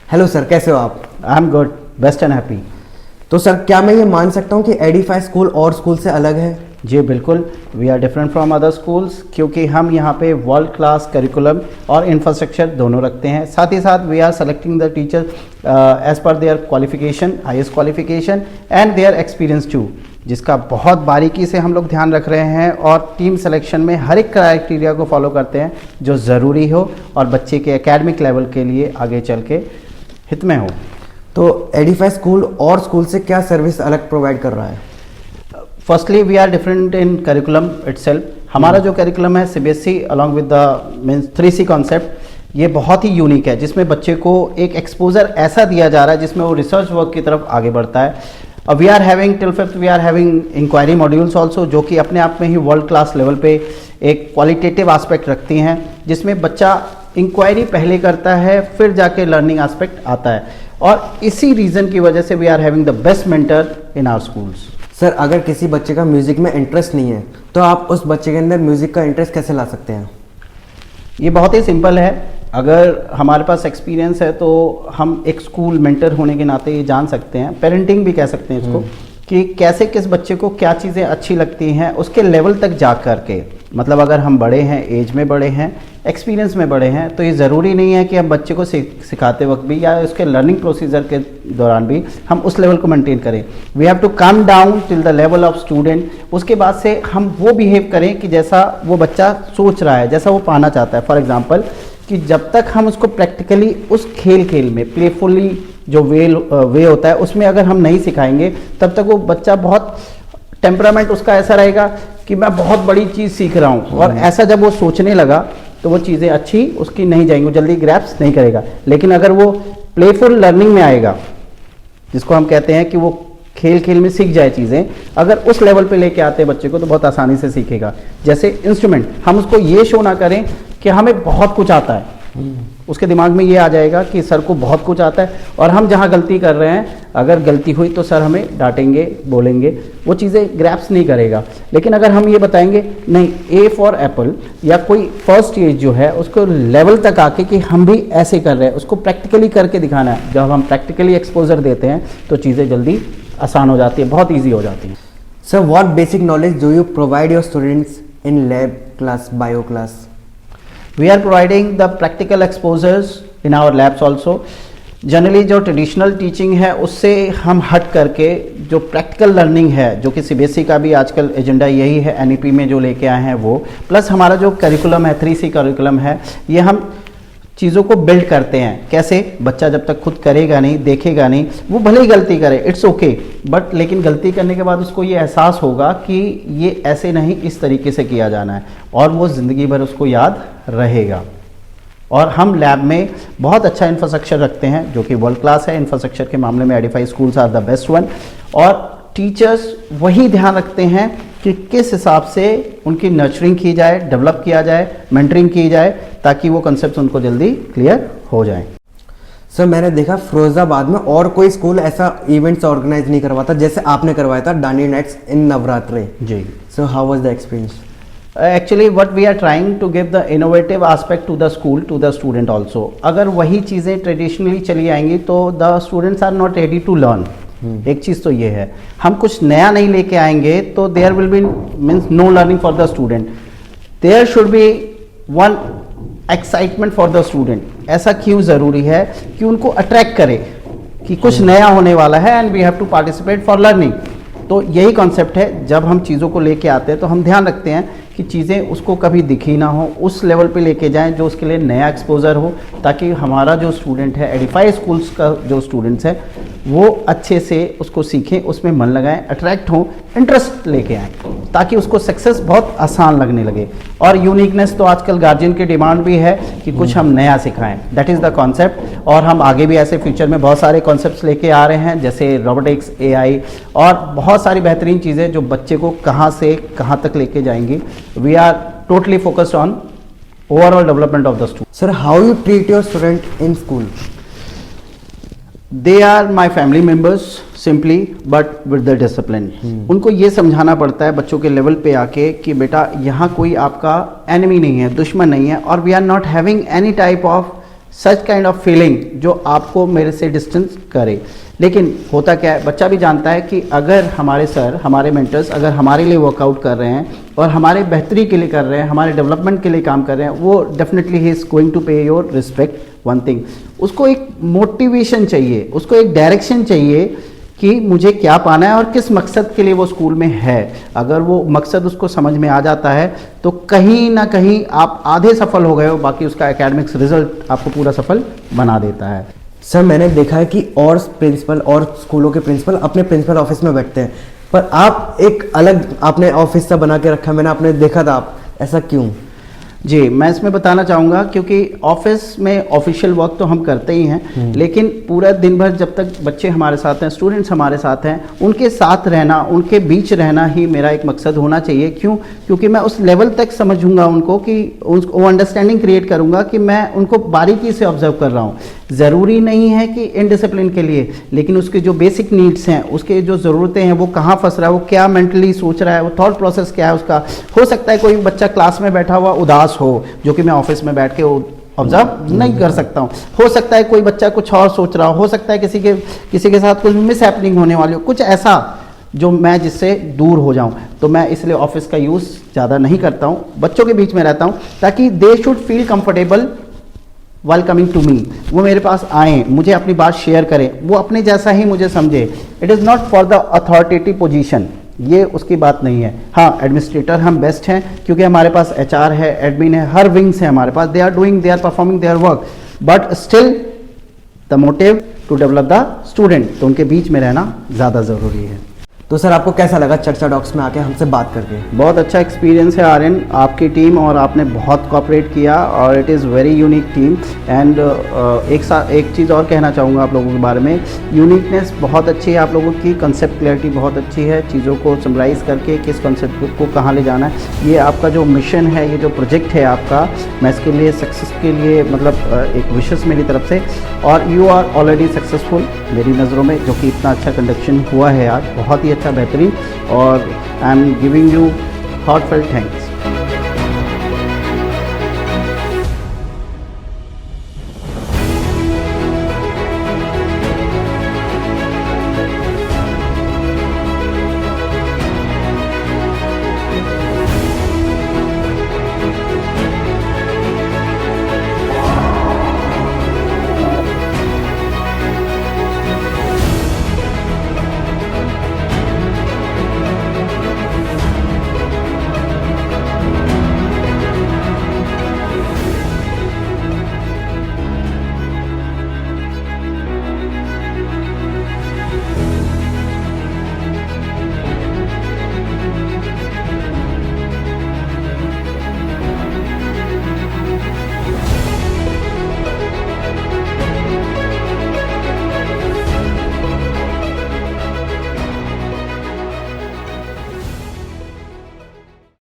Hello sir, कैसे हो आप? I am good, best and happy. तो सर, क्या मैं ये मान सकता हूँ कि एडिफाई स्कूल और स्कूल से अलग है? जी बिल्कुल, we are different from other schools क्योंकि हम यहाँ पे वर्ल्ड क्लास करिकुलम और इंफ्रास्ट्रक्चर दोनों रखते हैं। साथ ही साथ we are selecting the teacher as per their qualification, highest qualification and their experience too, जिसका बहुत बारीकी से हम लोग ध्यान रख रहे हैं और टीम सिलेक्शन में हर एक क्राइटेरिया को फॉलो करते हैं जो ज़रूरी हो और बच्चे के एकेडमिक लेवल के लिए आगे चल के हित में हो। तो एडिफाई स्कूल और स्कूल से क्या सर्विस अलग प्रोवाइड कर रहा है? Firstly we are different in curriculum itself. हमारा जो करिकुलम है CBSE along with the means 3C concept, ये बहुत ही यूनिक है जिसमें बच्चे को एक एक्सपोजर ऐसा दिया जा रहा है जिसमें वो रिसर्च वर्क की तरफ आगे बढ़ता है। We are having till 5th we are having inquiry modules also, जो कि अपने आप में ही वर्ल्ड क्लास लेवल पे एक क्वालिटेटिव एस्पेक्ट रखती हैं, जिसमें बच्चा इंक्वायरी पहले करता है फिर जाके लर्निंग एस्पेक्ट आता है। और इसी रीज़न की वजह से we are having the best mentor in our schools. Sir, अगर किसी बच्चे का म्यूजिक में इंटरेस्ट नहीं है तो आप उस बच्चे के अंदर म्यूजिक का इंटरेस्ट कैसे ला सकते हैं? ये बहुत ही सिंपल है। अगर हमारे पास एक्सपीरियंस है तो हम एक स्कूल मेंटर होने के नाते ये जान सकते हैं, पेरेंटिंग भी कह सकते हैं इसको, कि कैसे किस बच्चे को क्या चीज़ें अच्छी लगती हैं उसके लेवल तक जा कर के। मतलब अगर हम बड़े हैं, एज में बड़े हैं, एक्सपीरियंस में बड़े हैं, तो ये ज़रूरी नहीं है कि हम बच्चे को सिखाते वक्त भी या उसके लर्निंग प्रोसीजर के दौरान भी हम उस लेवल को मेंटेन करें। We have to come down till the level of student. उसके बाद से हम वो बिहेव करें कि जैसा वो बच्चा सोच रहा है, जैसा वो पाना चाहता है। फॉर एग्जाम्पल कि जब तक हम उसको प्रैक्टिकली उस खेल में प्लेफुली जो वे होता है उसमें अगर हम नहीं सिखाएंगे, तब तक वो बच्चा बहुत टेम्परामेंट उसका ऐसा रहेगा कि मैं बहुत बड़ी चीज़ सीख रहा हूँ, और ऐसा जब वो सोचने लगा तो वो चीज़ें अच्छी उसकी नहीं जाएंगी, वो जल्दी ग्रैप्स नहीं करेगा। लेकिन अगर वो प्लेफुल लर्निंग में आएगा, जिसको हम कहते हैं कि वो खेल में सीख जाए चीज़ें, अगर उस लेवल पे लेके आते हैं बच्चे को तो बहुत आसानी से सीखेगा। जैसे इंस्ट्रूमेंट, हम उसको ये शो ना करें कि हमें बहुत कुछ आता है, उसके दिमाग में ये आ जाएगा कि सर को बहुत कुछ आता है, और हम जहाँ गलती कर रहे हैं अगर गलती हुई तो सर हमें डांटेंगे, बोलेंगे, वो चीज़ें ग्रैप्स नहीं करेगा। लेकिन अगर हम ये बताएंगे नहीं, ए फॉर एप्पल या कोई फर्स्ट स्टेज जो है उसको लेवल तक आके कि हम भी ऐसे कर रहे हैं, उसको प्रैक्टिकली करके दिखाना है। जब हम प्रैक्टिकली एक्सपोजर देते हैं तो चीज़ें जल्दी आसान हो जाती है, बहुत ईजी हो जाती है। Sir, what basic knowledge do you provide your students in lab class, bio class? We are providing the practical exposures in our labs also. Generally जो ट्रेडिशनल टीचिंग है उससे हम हट करके जो प्रैक्टिकल लर्निंग है, जो कि सीबीएसई का भी आजकल एजेंडा यही है, एनईपी में जो लेके आए हैं वो, प्लस हमारा जो करिकुलम है 3C करिकुलम है, ये हम चीज़ों को बिल्ड करते हैं। कैसे? बच्चा जब तक खुद करेगा नहीं, देखेगा नहीं, वो भले ही गलती करे, इट्स ओके, बट लेकिन गलती करने के बाद उसको ये एहसास होगा कि ये ऐसे नहीं, इस तरीके से किया जाना है, और वो ज़िंदगी भर उसको याद रहेगा। और हम लैब में बहुत अच्छा इंफ्रास्ट्रक्चर रखते हैं जो कि वर्ल्ड क्लास है। इंफ्रास्ट्रक्चर के मामले में Edify schools are the best one, और टीचर्स वही ध्यान रखते हैं कि किस हिसाब से उनकी नर्चरिंग की जाए, डेवलप किया जाए, मेंटरिंग की जाए, ताकि वो कंसेप्ट उनको जल्दी क्लियर हो जाए। सर, मैंने देखा फिरोजाबाद में और कोई स्कूल ऐसा इवेंट्स ऑर्गेनाइज नहीं करवाता जैसे आपने करवाया था, दांडी नाइट्स इन नवरात्रे। जी। So how was the experience? Actually what we are trying to give the innovative aspect to the school, to the student also. अगर वही चीज़ें ट्रेडिशनली चली आएंगी तो the students are not ready to learn. एक चीज़ तो ये है, हम कुछ नया नहीं लेके आएंगे तो there will be means no learning for the student. There should be one excitement for the student. ऐसा क्यों ज़रूरी है कि उनको अट्रैक्ट करे कि कुछ नया होने वाला है and we have to participate for learning. तो यही कॉन्सेप्ट है। जब हम चीज़ों को लेके आते हैं तो हम ध्यान रखते हैं कि चीज़ें उसको कभी दिखी ना हो, उस लेवल पे लेके जाएं जो उसके लिए नया एक्सपोजर हो, ताकि हमारा जो स्टूडेंट है, एडिफाई स्कूल्स का जो स्टूडेंट्स है, वो अच्छे से उसको सीखें, उसमें मन लगाएं, अट्रैक्ट हों, इंटरेस्ट लेके आएँ, ताकि उसको सक्सेस बहुत आसान लगने लगे। और यूनिकनेस तो आजकल गार्जियन की डिमांड भी है कि कुछ हम नया सिखाएं, दैट इज़ द कॉन्सेप्ट। और हम आगे भी ऐसे फ्यूचर में बहुत सारे कॉन्सेप्ट्स लेके आ रहे हैं, जैसे रोबोटिक्स, एआई और बहुत सारी बेहतरीन चीज़ें जो बच्चे को कहाँ से कहाँ तक लेके जाएंगी। We are totally focused on overall development of the student. Sir, how you treat your student in school? They are my family members simply but with the discipline. उनको ये समझाना पड़ता है बच्चों के लेवल पे आके कि बेटा यहाँ कोई आपका एनिमी नहीं है, दुश्मन नहीं है, और we are not having any type of such kind of feeling जो आपको मेरे से डिस्टेंस करे। लेकिन होता क्या है, बच्चा भी जानता है कि अगर हमारे सर, हमारे मेंटर्स अगर हमारे लिए वर्कआउट कर रहे हैं और हमारे बेहतरी के लिए कर रहे हैं, हमारे डेवलपमेंट के लिए काम कर रहे हैं, वो definitely he is going to pay your respect. One thing, उसको एक मोटिवेशन चाहिए, उसको एक डायरेक्शन चाहिए कि मुझे क्या पाना है और किस मकसद के लिए वो स्कूल में है। अगर वो मकसद उसको समझ में आ जाता है तो कहीं ना कहीं आप आधे सफल हो गए हो, बाकी उसका एकेडमिक्स रिजल्ट आपको पूरा सफल बना देता है। सर मैंने देखा है कि और प्रिंसिपल और स्कूलों के प्रिंसिपल अपने प्रिंसिपल ऑफिस में बैठते हैं, पर आप एक अलग आपने ऑफिस सा बना के रखा है, मैंने आपने देखा था, आप ऐसा क्यों? जी, मैं इसमें बताना चाहूँगा क्योंकि ऑफिस में ऑफिशियल वर्क तो हम करते ही हैं, लेकिन पूरा दिन भर जब तक बच्चे हमारे साथ हैं, स्टूडेंट्स हमारे साथ हैं, उनके साथ रहना, उनके बीच रहना ही मेरा एक मकसद होना चाहिए। क्यों? क्योंकि मैं उस लेवल तक समझूंगा उनको कि वो अंडरस्टैंडिंग क्रिएट करूंगा कि मैं उनको बारीकी से ऑब्जर्व कर रहा हूँ। ज़रूरी नहीं है कि इनडिसिप्लिन के लिए, लेकिन उसके जो बेसिक नीड्स हैं, उसके जो ज़रूरतें हैं, वो कहाँ फंस रहा है, वो क्या मेंटली सोच रहा है, वो थॉट प्रोसेस क्या है उसका। हो सकता है कोई बच्चा क्लास में बैठा हुआ उदास हो, जो कि मैं ऑफिस में बैठ के ऑब्जर्व नहीं कर सकता हूँ। हो सकता है कोई बच्चा कुछ और सोच रहा हो सकता है किसी के साथ कुछ मिस हैपनिंग होने वाली हो, कुछ ऐसा जो मैं जिससे दूर हो जाऊं। तो मैं इसलिए ऑफिस का यूज़ ज़्यादा नहीं करता हूं, बच्चों के बीच में रहता हूं ताकि they should feel comfortable while coming to me. वो मेरे पास आएँ, मुझे अपनी बात शेयर करें, वो अपने जैसा ही मुझे समझे। It is not for the authoritative position, ये उसकी बात नहीं है। हाँ, एडमिनिस्ट्रेटर हम बेस्ट हैं क्योंकि हमारे पास HR है, एडमिन है, हर विंग्स है हमारे पास, they are performing their work, but still the motive to develop the student, तो उनके बीच में रहना ज़्यादा ज़रूरी है। तो सर आपको कैसा लगा चर्चा टॉक्स में आके हमसे बात करके? बहुत अच्छा एक्सपीरियंस है आर्यन, आपकी टीम और आपने बहुत कोऑपरेट किया और it is very unique team. And एक चीज़ और कहना चाहूँगा आप लोगों के बारे में, यूनिकनेस बहुत अच्छी है आप लोगों की, कंसेप्ट क्लैरिटी बहुत अच्छी है, चीज़ों को समराइज़ करके किस कंसेप्ट को कहाँ ले जाना है। ये आपका जो मिशन है, ये जो प्रोजेक्ट है आपका, मैं इसके लिए सक्सेस के लिए मतलब एक विशेष मेरी तरफ से, और यू आर ऑलरेडी सक्सेसफुल मेरी नज़रों में, जो कि इतना अच्छा कंडक्शन हुआ है आज, बहुत ही अच्छा, बेहतरीन, और I am giving you heartfelt thanks.